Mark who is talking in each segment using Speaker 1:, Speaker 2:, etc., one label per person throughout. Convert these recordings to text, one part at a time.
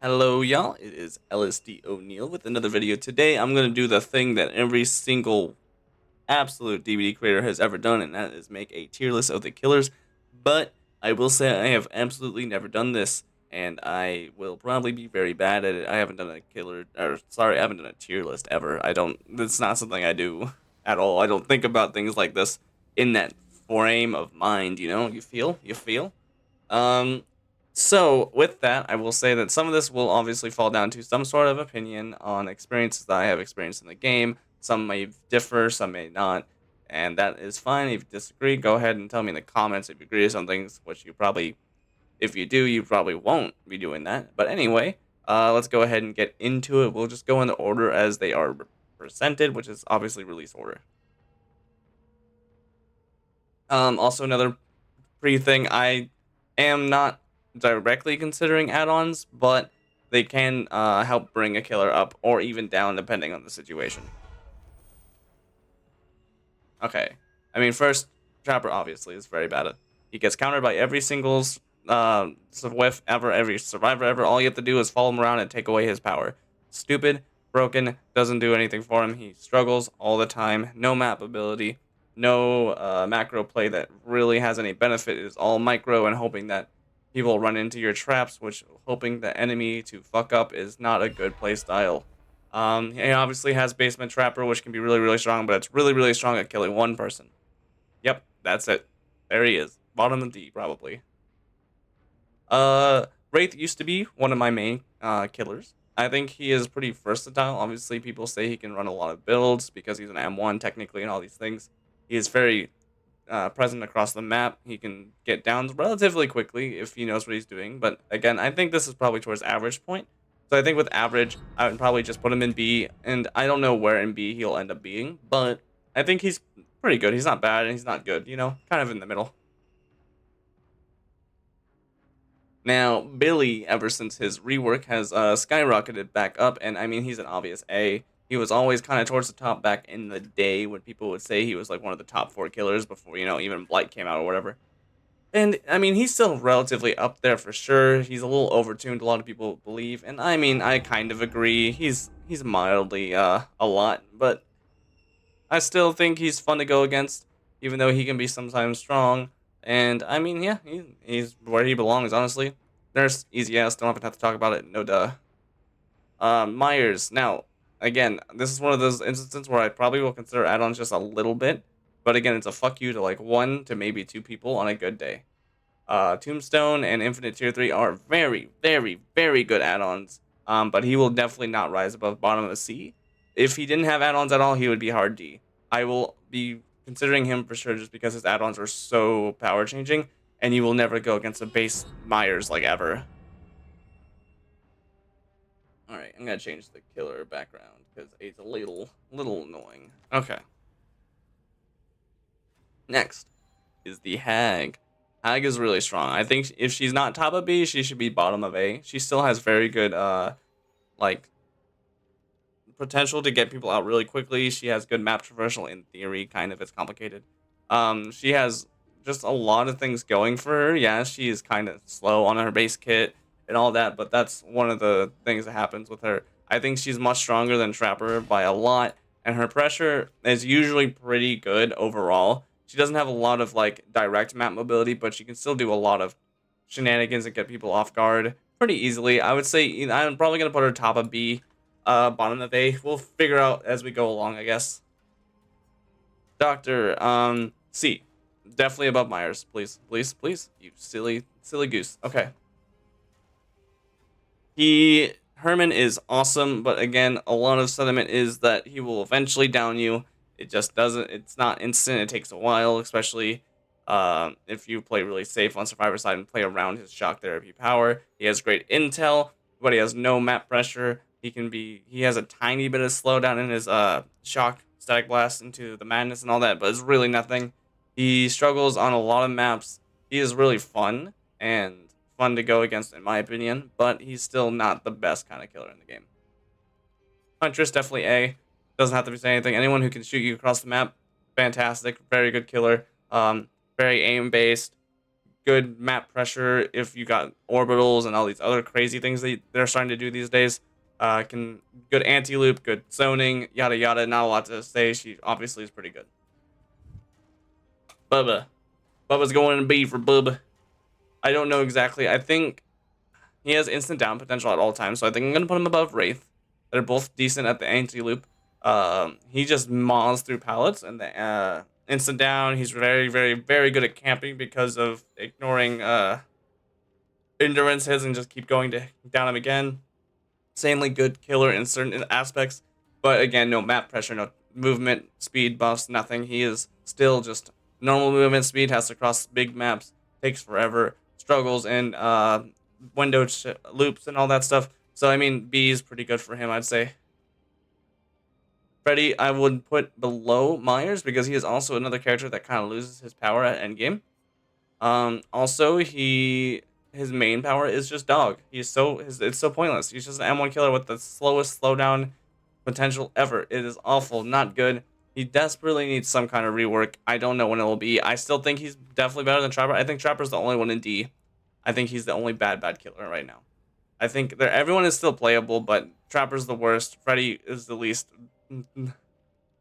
Speaker 1: Hello, y'all. It is LSD O'Neill with another video. Today, I'm going to do the thing that every single absolute DVD creator has ever done, and that is make a tier list of the killers. But I will say I have absolutely never done this, and I will probably be very bad at it. I haven't done a I haven't done a tier list ever. It's not something I do at all. I don't think about things like this in that frame of mind, You feel? You feel? Um, so with that, I will say that some of this will obviously fall down to some sort of opinion on experiences that I have experienced in the game. Some may differ, some may not, and that is fine. If you disagree, go ahead and tell me in the comments if you agree with some things, which you probably, if you do, you probably won't be doing that. But anyway, let's go ahead and get into it. We'll just go in the order as they are presented, which is obviously release order. Also another free thing. I am not directly considering add-ons, but they can help bring a killer up or even down depending on the situation. Okay, I mean first, Trapper obviously is very bad at. He gets countered by every single whiff ever, every survivor ever. All you have to do is follow him around and take away his power. Stupid, broken, doesn't do anything for him. He struggles all the time. No map ability, no macro play that really has any benefit. It is all micro and hoping that people run into your traps, which hoping the enemy to fuck up is not a good play style. He obviously has Basement Trapper, which can be really, really strong, but it's really, really strong at killing one person. Yep, that's it. There he is. Bottom of D, probably. Wraith used to be one of my main killers. I think he is pretty versatile. Obviously, people say he can run a lot of builds because he's an M1 technically and all these things. He is very present across the map. He can get down relatively quickly if he knows what he's doing. But again, I think this is probably towards average point. So I think with average, I would probably just put him in B. And I don't know where in B he'll end up being, but I think he's pretty good. He's not bad and he's not good, kind of in the middle. Now, Billy, ever since his rework, has skyrocketed back up, and I mean, he's an obvious A. He was always kind of towards the top back in the day when people would say he was like one of the top four killers before, even Blight came out or whatever. And I mean, he's still relatively up there for sure. He's a little overtuned, a lot of people believe, and I mean, I kind of agree. He's mildly a lot, but I still think he's fun to go against, even though he can be sometimes strong. And I mean, yeah, he's where he belongs, honestly. There's easy ass, don't even have to talk about it, no duh. Myers. Now, again, this is one of those instances where I probably will consider add-ons just a little bit, but again, it's a fuck you to like one to maybe two people on a good day. Tombstone and Infinite Tier 3 are very, very, very good add-ons, but he will definitely not rise above bottom of the C. If he didn't have add-ons at all, he would be hard D. I will be considering him for sure just because his add-ons are so power changing, and you will never go against a base Myers like ever. All right, I'm gonna change the killer background because it's a little annoying. Okay. Next is the Hag. Hag is really strong. I think if she's not top of B, she should be bottom of A. She still has very good like potential to get people out really quickly. She has good map traversal in theory, kind of. It's complicated. She has just a lot of things going for her. Yeah, she is kind of slow on her base kit and all that, but that's one of the things that happens with her. I think she's much stronger than Trapper by a lot, and her pressure is usually pretty good overall. She doesn't have a lot of like direct map mobility, but she can still do a lot of shenanigans that get people off guard pretty easily. I would say I'm probably gonna put her top of B, bottom of A. We'll figure out as we go along, I guess. Doctor, C, definitely above Myers. Please, please, please. You silly goose. Okay. Herman is awesome, but again, a lot of sentiment is that he will eventually down you. It just doesn't. It's not instant. It takes a while, especially if you play really safe on Survivor side and play around his shock therapy power. He has great intel, but he has no map pressure. He has a tiny bit of slowdown in his shock static blast into the madness and all that, but it's really nothing. He struggles on a lot of maps. He is really fun to go against in my opinion, but he's still not the best kind of killer in the game. Huntress definitely A. Doesn't have to be saying anything. Anyone who can shoot you across the map, fantastic, very good killer. Very aim based, good map pressure if you got orbitals and all these other crazy things they're starting to do these days. Can good anti-loop, good zoning, yada yada. Not a lot to say. She obviously is pretty good. Bubba. Bubba's going to B for Bubba. I don't know exactly. I think he has instant down potential at all times, so I think I'm gonna put him above Wraith. They're both decent at the anti-loop. He just maws through pallets and the instant down. He's very, very, very good at camping because of ignoring endurance hits and just keep going to down him again. Insanely good killer in certain aspects, but again, no map pressure, no movement, speed buffs, nothing. He is still just normal movement speed, has to cross big maps, takes forever, struggles in loops and all that stuff. So I mean, B is pretty good for him, I'd say. Freddy, I would put below Myers because he is also another character that kind of loses his power at endgame. Also, his main power is just dog. It's so pointless. He's just an M1 killer with the slowest slowdown potential ever. It is awful, not good. He desperately needs some kind of rework. I don't know when it will be. I still think he's definitely better than Trapper. I think Trapper's the only one in D. I think he's the only bad killer right now. I think everyone is still playable, but Trapper's the worst. Freddy is the least,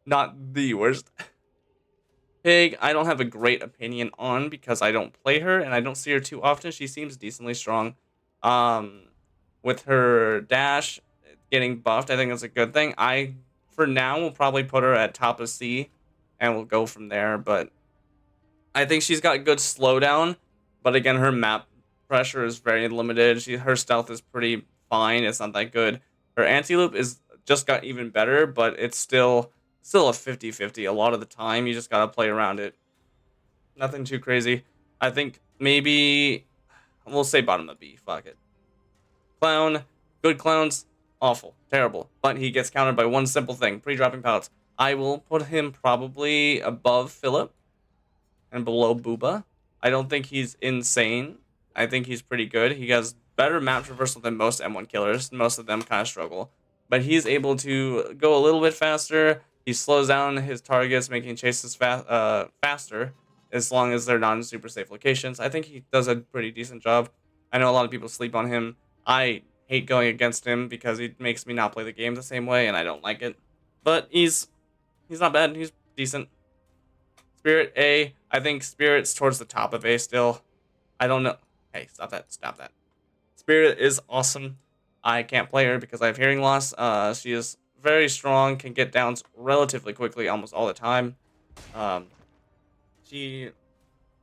Speaker 1: not the worst. Pig, I don't have a great opinion on because I don't play her and I don't see her too often. She seems decently strong. With her dash getting buffed, I think that's a good thing. For now, will probably put her at top of C and we'll go from there. But I think she's got good slowdown. But again, her map pressure is very limited. Her stealth is pretty fine. It's not that good. Her anti-loop is just got even better, but it's still a 50-50 a lot of the time. You just gotta play around it. Nothing too crazy. I think maybe we'll say bottom of B. Fuck it. Clown, good clowns, awful, terrible. But he gets countered by one simple thing: pre-dropping pallets. I will put him probably above Philip and below Booba. I don't think he's insane. I think he's pretty good. He has better map traversal than most M1 killers. Most of them kind of struggle. But he's able to go a little bit faster. He slows down his targets, making chases faster as long as they're not in super safe locations. I think he does a pretty decent job. I know a lot of people sleep on him. I hate going against him because he makes me not play the game the same way, and I don't like it. But he's not bad. He's decent. Spirit A. I think Spirit's towards the top of A still. I don't know. Hey, stop that. Stop that. Spirit is awesome. I can't play her because I have hearing loss. She is very strong, can get downs relatively quickly almost all the time. She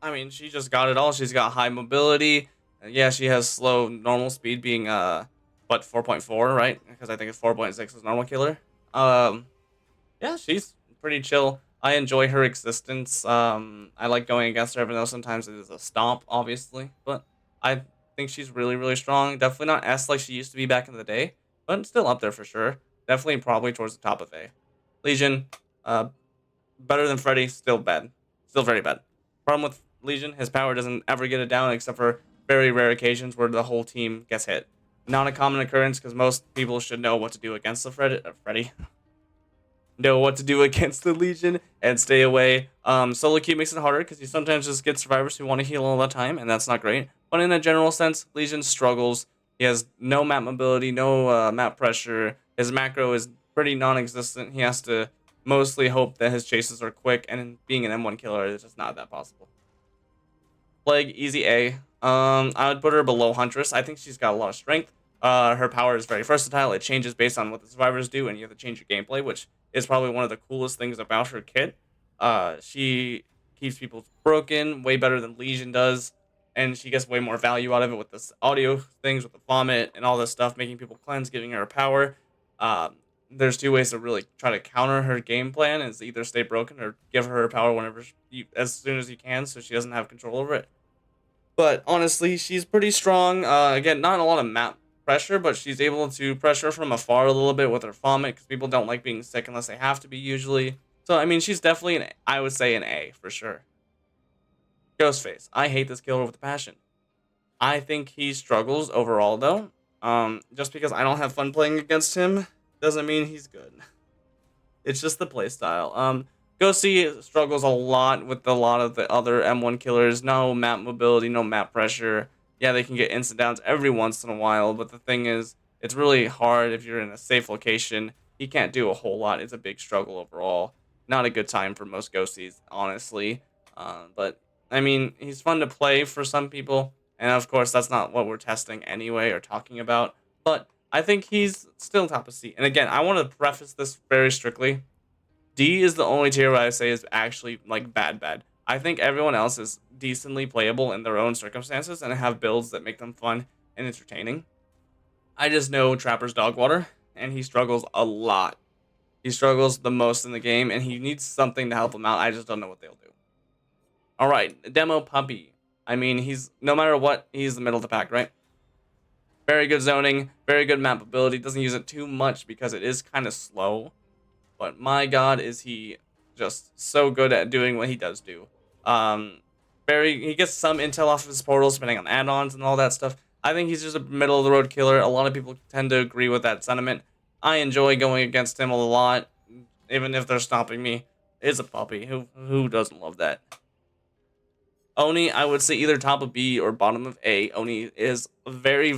Speaker 1: just got it all. She's got high mobility. Yeah, she has slow normal speed being 4.4, right? Because I think it's 4.6 is normal killer. Yeah, she's pretty chill. I enjoy her existence. I like going against her, even though sometimes it is a stomp, obviously. But I think she's really, really strong. Definitely not S like she used to be back in the day, but still up there for sure. Definitely probably towards the top of A. Legion, better than Freddy, still bad. Still very bad. Problem with Legion, his power doesn't ever get it down except for very rare occasions where the whole team gets hit. Not a common occurrence because most people should know what to do against the Freddy. Know what to do against the Legion and stay away. Solo queue makes it harder because you sometimes just get survivors who want to heal all the time, and that's not great. But in a general sense, Legion struggles. He has no map mobility, no map pressure. His macro is pretty non-existent. He has to mostly hope that his chases are quick, and being an M1 killer is just not that possible. Plague, easy A. I would put her below Huntress. I think she's got a lot of strength. Her power is very versatile. It changes based on what the survivors do, and you have to change your gameplay, which is probably one of the coolest things about her kit. She keeps people broken way better than Legion does, and she gets way more value out of it with this audio things, with the vomit and all this stuff, making people cleanse, giving her power. There's two ways to really try to counter her game plan: is either stay broken or give her power as soon as you can, so she doesn't have control over it. But honestly, she's pretty strong. Again, not a lot of map pressure, but she's able to pressure from afar a little bit with her vomit because people don't like being sick unless they have to be usually. So I mean, she's definitely I would say an A for sure. Ghostface, I hate this killer with a passion. I think he struggles overall though. Just because I don't have fun playing against him doesn't mean he's good. It's just the playstyle. Ghosty struggles a lot with a lot of the other M1 killers. No map mobility, no map pressure. Yeah, they can get instant downs every once in a while, but the thing is, it's really hard if you're in a safe location. He can't do a whole lot. It's a big struggle overall. Not a good time for most ghosties, honestly. But I mean, he's fun to play for some people, and of course, that's not what we're testing anyway or talking about. But I think he's still top of C. And again, I want to preface this very strictly. D is the only tier where I say is actually like bad. I think everyone else is decently playable in their own circumstances and have builds that make them fun and entertaining. I just know Trapper's Dogwater, and he struggles a lot. He struggles the most in the game, and he needs something to help him out. I just don't know what they'll do. All right, Demo Puppy. I mean, he's no matter what, he's the middle of the pack, right? Very good zoning, very good map ability. Doesn't use it too much because it is kind of slow. But my God, is he just so good at doing what he does do. Um, he gets some intel off of his portals, depending on add-ons and all that stuff. I think he's just a middle of the road killer. A lot of people tend to agree with that sentiment. I enjoy going against him a lot, even if they're stopping me. It's a puppy. Who doesn't love that? Oni, I would say either top of B or bottom of A. Oni is very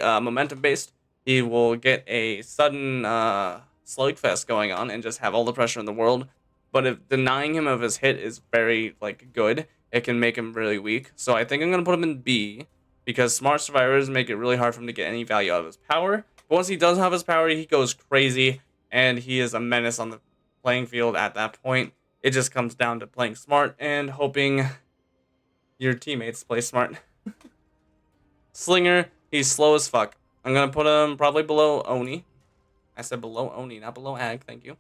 Speaker 1: momentum based. He will get a sudden slugfest going on and just have all the pressure in the world. But if denying him of his hit is very like good, it can make him really weak. So I think I'm gonna put him in B because smart survivors make it really hard for him to get any value out of his power. But once he does have his power, he goes crazy and he is a menace on the playing field at that point. It just comes down to playing smart and hoping your teammates play smart. Slinger, he's slow as fuck. I'm gonna put him probably below Oni. I said below Oni, not below Ag. Thank you.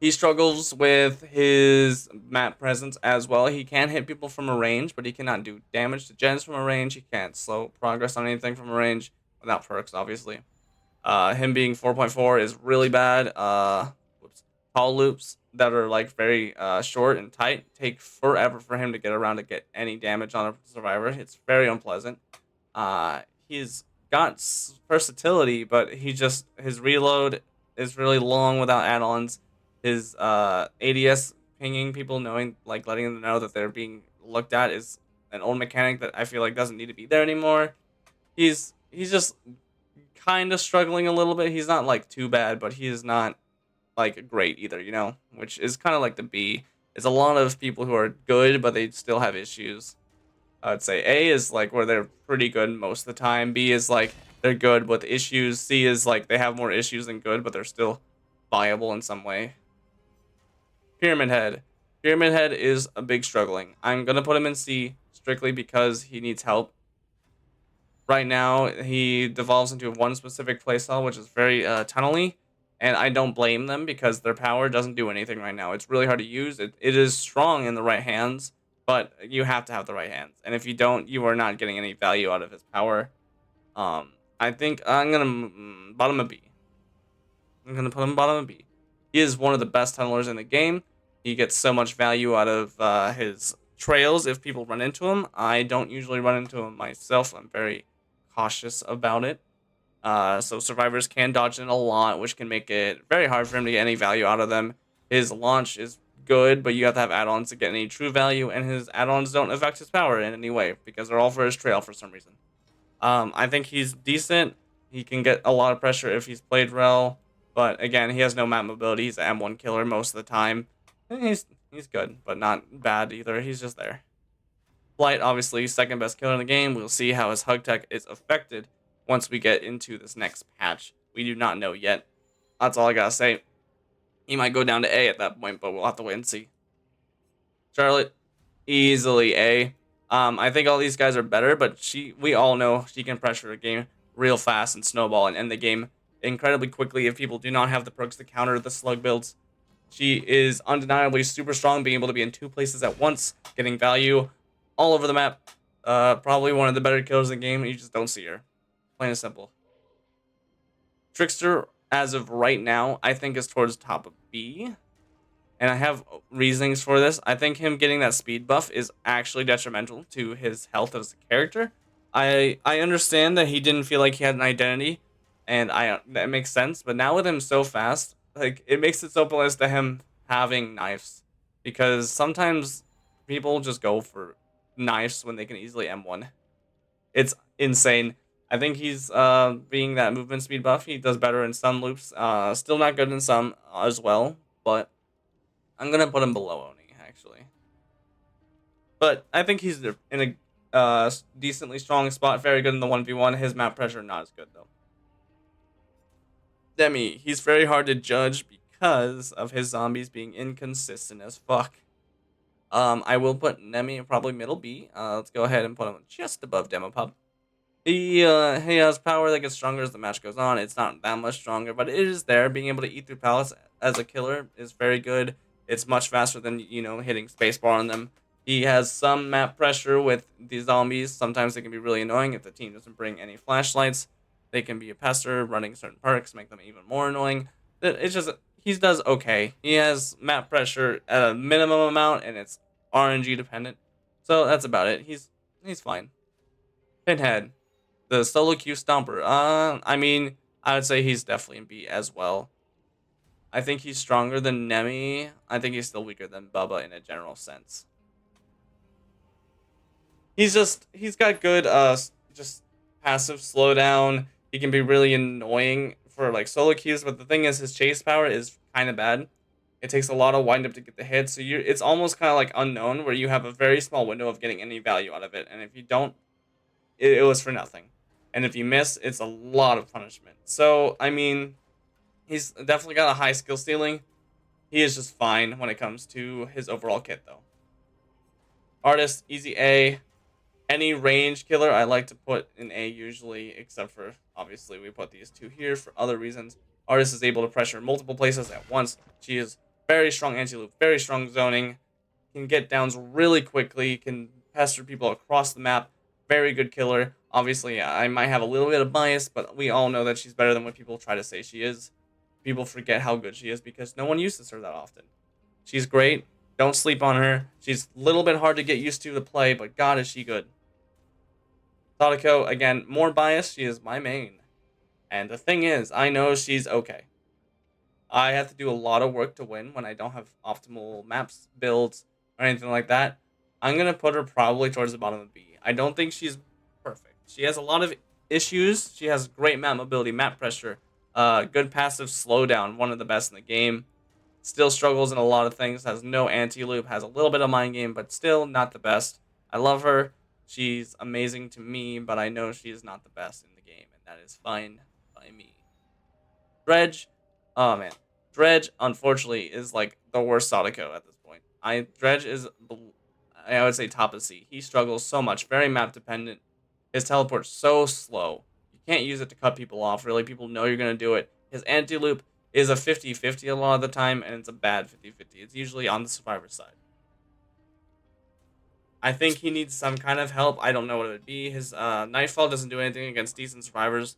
Speaker 1: He struggles with his map presence as well. He can hit people from a range, but he cannot do damage to gens from a range. He can't slow progress on anything from a range without perks, obviously. Him being 4.4 is really bad. Tall loops that are like very short and tight take forever for him to get around to get any damage on a survivor. It's very unpleasant. He's got versatility, but his reload is really long without add-ons. His ADS pinging people, knowing like letting them know that they're being looked at is an old mechanic that I feel like doesn't need to be there anymore. He's just kind of struggling a little bit. He's not like too bad, but he is not like great either, you know, which is kind of like the B. It's a lot of people who are good, but they still have issues. I would say A is like where they're pretty good most of the time. B is like they're good with issues. C is like they have more issues than good, but they're still viable in some way. Pyramid Head. Pyramid Head is a big struggling. I'm going to put him in C strictly because he needs help. Right now, he devolves into one specific playstyle, which is very tunnely. And I don't blame them because their power doesn't do anything right now. It's really hard to use. It is strong in the right hands, but you have to have the right hands. And if you don't, you are not getting any value out of his power. I think I'm going to bottom of B. I'm going to put him bottom of B. He is one of the best tunnelers in the game. He gets so much value out of his trails if people run into him. I don't usually run into him myself. I'm very cautious about it. So survivors can dodge in a lot, which can make it very hard for him to get any value out of them. His launch is good, but you have to have add-ons to get any true value, and his add-ons don't affect his power in any way because they're all for his trail for some reason. I think he's decent. He can get a lot of pressure if he's played well, but again, he has no map mobility. He's an M1 killer most of the time. He's good, but not bad either. He's just there. Flight, obviously, second best killer in the game. We'll see how his hug tech is affected once we get into this next patch. We do not know yet. That's all I gotta say. He might go down to A at that point, but we'll have to wait and see. Charlotte, easily A. I think all these guys are better, but we all know she can pressure a game real fast and snowball and end the game incredibly quickly if people do not have the perks to counter the slug builds. She is undeniably super strong, being able to be in two places at once, getting value all over the map. Probably one of the better killers in the game. You just don't see her. Plain and simple. Trickster, as of right now, I think is towards top of B. And I have reasonings for this. I think him getting that speed buff is actually detrimental to his health as a character. I understand that he didn't feel like he had an identity, and that makes sense. But now with him so fast, like it makes it so pointless to him having knives because sometimes people just go for knives when they can easily M1. It's insane. I think he's being that movement speed buff. He does better in some loops. Still not good in some as well, but I'm gonna put him below Oni actually. But I think he's in a decently strong spot. Very good in the 1v1. His map pressure not as good though. Demi, he's very hard to judge because of his zombies being inconsistent as fuck. I will put Nemi probably middle B. Let's go ahead and put him just above Demo Pub. He has power that gets stronger as the match goes on. It's not that much stronger, but it is there. Being able to eat through pallets as a killer is very good. It's much faster than hitting spacebar on them. He has some map pressure with the zombies. Sometimes they can be really annoying if the team doesn't bring any flashlights. They can be a pester. Running certain perks make them even more annoying. It's just he does okay. He has map pressure at a minimum amount, and it's RNG dependent. So that's about it. He's fine. Pinhead, the solo queue stomper. I mean, I would say he's definitely in B as well. I think he's stronger than Nemi. I think he's still weaker than Bubba in a general sense. He's got good just passive slowdown. He can be really annoying for like solo queues, but the thing is his chase power is kind of bad. It takes a lot of wind up to get the hit, so it's almost kind of like unknown where you have a very small window of getting any value out of it, and if you don't, it was for nothing. And if you miss, it's a lot of punishment. So, I mean, he's definitely got a high skill ceiling. He is just fine when it comes to his overall kit, though. Artist, easy A. Any range killer, I like to put in A usually, except for, obviously, we put these two here for other reasons. Artist is able to pressure multiple places at once. She is very strong anti-loop, very strong zoning, can get downs really quickly, can pester people across the map. Very good killer. Obviously, I might have a little bit of bias, but we all know that she's better than what people try to say she is. People forget how good she is because no one uses her that often. She's great. Don't sleep on her. She's a little bit hard to get used to play, but God, is she good. Sadako, again, more bias. She is my main. And the thing is, I know she's okay. I have to do a lot of work to win when I don't have optimal maps, builds, or anything like that. I'm going to put her probably towards the bottom of B. I don't think she's perfect. She has a lot of issues. She has great map mobility, map pressure, good passive slowdown, one of the best in the game. Still struggles in a lot of things, has no anti-loop, has a little bit of mind game, but still not the best. I love her. She's amazing to me, but I know she is not the best in the game, and that is fine by me. Dredge, oh man. Dredge, unfortunately, is like the worst Sadako at this point. Dredge is, I would say, top of C. He struggles so much, very map dependent. His teleport's so slow. You can't use it to cut people off, really. People know you're going to do it. His anti-loop is a 50-50 a lot of the time, and it's a bad 50-50. It's usually on the survivor side. I think he needs some kind of help. I don't know what it would be. His Nightfall doesn't do anything against decent survivors.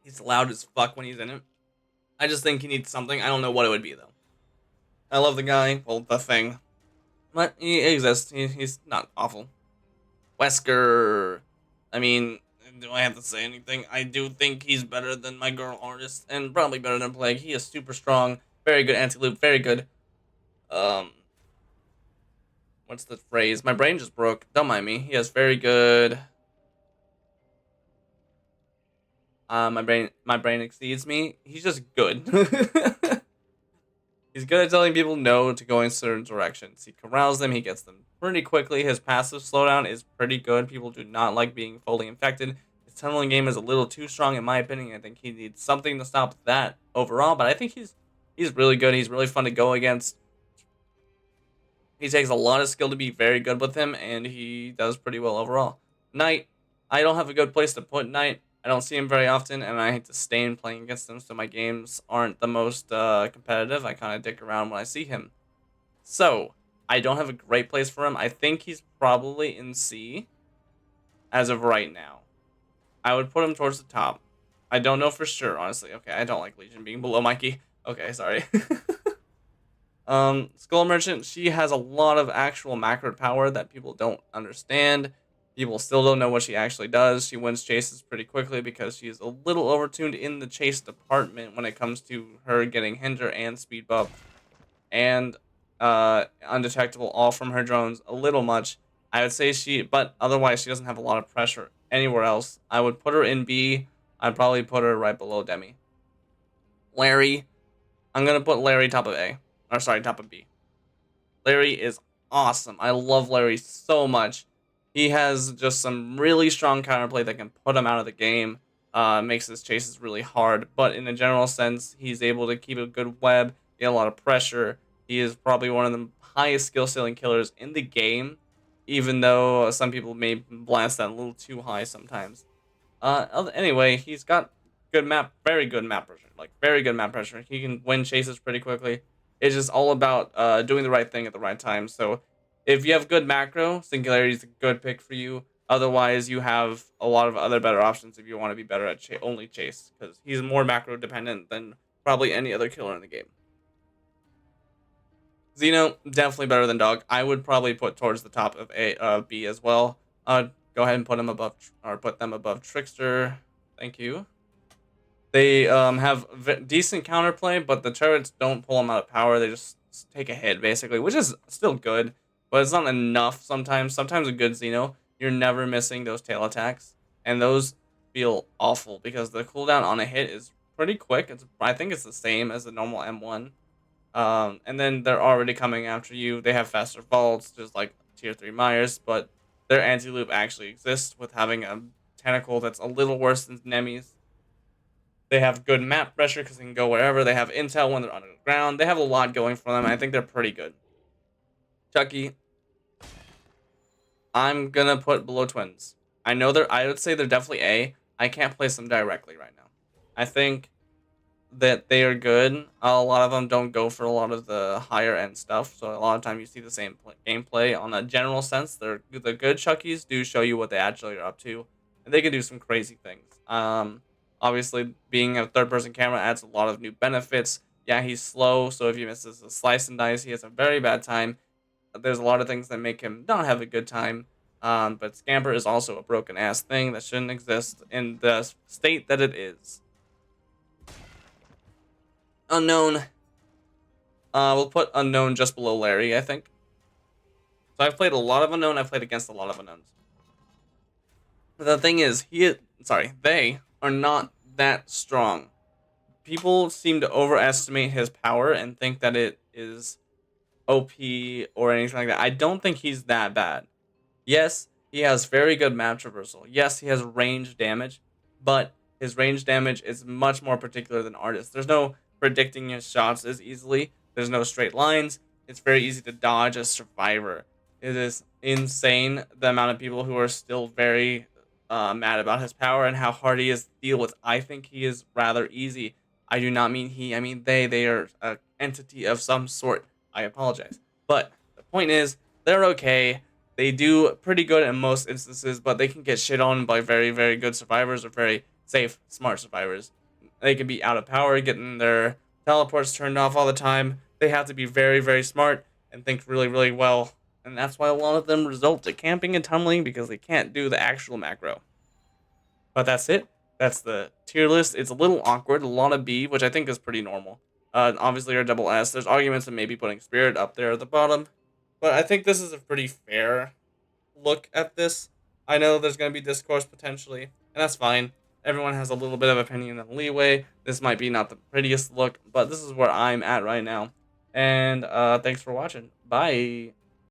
Speaker 1: He's loud as fuck when he's in it. I just think he needs something. I don't know what it would be, though. I love the guy. Well, the thing. But he exists. He's not awful. Wesker. I mean, do I have to say anything? I do think he's better than my girl artist. And probably better than Plague. He is super strong. Very good anti-loop. Very good. What's the phrase? My brain just broke. Don't mind me. He has very good... my brain exceeds me. He's just good. He's good at telling people no to go in certain directions. He corrals them. He gets them pretty quickly. His passive slowdown is pretty good. People do not like being fully infected. His tunneling game is a little too strong, in my opinion. I think he needs something to stop that overall. But I think he's really good. He's really fun to go against. He takes a lot of skill to be very good with him, and he does pretty well overall. Knight, I don't have a good place to put Knight. I don't see him very often, and I hate to stay in playing against him, so my games aren't the most competitive. I kind of dick around when I see him. So, I don't have a great place for him. I think he's probably in C as of right now. I would put him towards the top. I don't know for sure, honestly. Okay, I don't like Legion being below Mikey. Okay, sorry. Skull Merchant, she has a lot of actual macro power that people don't understand. People still don't know what she actually does. She wins chases pretty quickly because she is a little overtuned in the chase department when it comes to her getting hinder and speed buff and undetectable all from her drones a little much. I would say but otherwise she doesn't have a lot of pressure anywhere else. I would put her in B. I'd probably put her right below Demi. Larry, I'm gonna put Larry top of A, or sorry, top of B. Larry is awesome. I love Larry so much. He has just some really strong counterplay that can put him out of the game. Makes his chases really hard, but in a general sense, he's able to keep a good web, get a lot of pressure. He is probably one of the highest skill ceiling killers in the game, even though some people may blast that a little too high sometimes. Anyway, he's got very good map pressure, like very good map pressure. He can win chases pretty quickly. It's just all about doing the right thing at the right time. So if you have good macro, Singularity is a good pick for you. Otherwise, you have a lot of other better options if you want to be better at only chase, because he's more macro dependent than probably any other killer in the game. Xeno, definitely better than Dog. I would probably put towards the top of B as well. Go ahead and put him above, or put them above Trickster. Thank you. They have decent counterplay, but the turrets don't pull them out of power. They just take a hit, basically, which is still good, but it's not enough sometimes. Sometimes a good Xeno, you're never missing those tail attacks, and those feel awful because the cooldown on a hit is pretty quick. I think it's the same as the normal M1. And then they're already coming after you. They have faster vaults, just like tier 3 Myers, but their anti-loop actually exists with having a tentacle that's a little worse than Nemi's. They have good map pressure because they can go wherever. They have intel when they're underground. They have a lot going for them. I think they're pretty good. Chucky, I'm gonna put below Twins. I would say they're definitely A. I can't place them directly right now. I think that they are good. A lot of them don't go for a lot of the higher end stuff, so a lot of time you see the same gameplay. On a general sense, the good Chuckies do show you what they actually are up to, and they can do some crazy things. Obviously, being a third person camera adds a lot of new benefits. Yeah, he's slow, so if he misses a slice and dice, he has a very bad time. There's a lot of things that make him not have a good time. But Scamper is also a broken ass thing that shouldn't exist in the state that it is. Unknown. We'll put Unknown just below Larry, I think. So I've played a lot of Unknown. I've played against a lot of Unknowns. The thing is, they are not that strong. People seem to overestimate his power and think that it is OP or anything like that. I don't think he's that bad. Yes, he has very good map traversal. Yes, he has range damage, but his range damage is much more particular than Artist. There's no predicting his shots as easily. There's no straight lines. It's very easy to dodge as Survivor. It is insane the amount of people who are still very mad about his power and how hard he is to deal with. I think he is rather easy. I do not mean he. I mean they. They are an entity of some sort. I apologize. But the point is, they're okay. They do pretty good in most instances, but they can get shit on by very, very good survivors or very safe, smart survivors. They can be out of power, getting their teleports turned off all the time. They have to be very, very smart and think really, really well. And that's why a lot of them result to camping and tumbling because they can't do the actual macro. But that's it. That's the tier list. It's a little awkward. A lot of B, which I think is pretty normal. Obviously, our double S. There's arguments of maybe putting Spirit up there at the bottom. But I think this is a pretty fair look at this. I know there's going to be discourse potentially, and that's fine. Everyone has a little bit of opinion and leeway. This might be not the prettiest look, but this is where I'm at right now. And thanks for watching. Bye.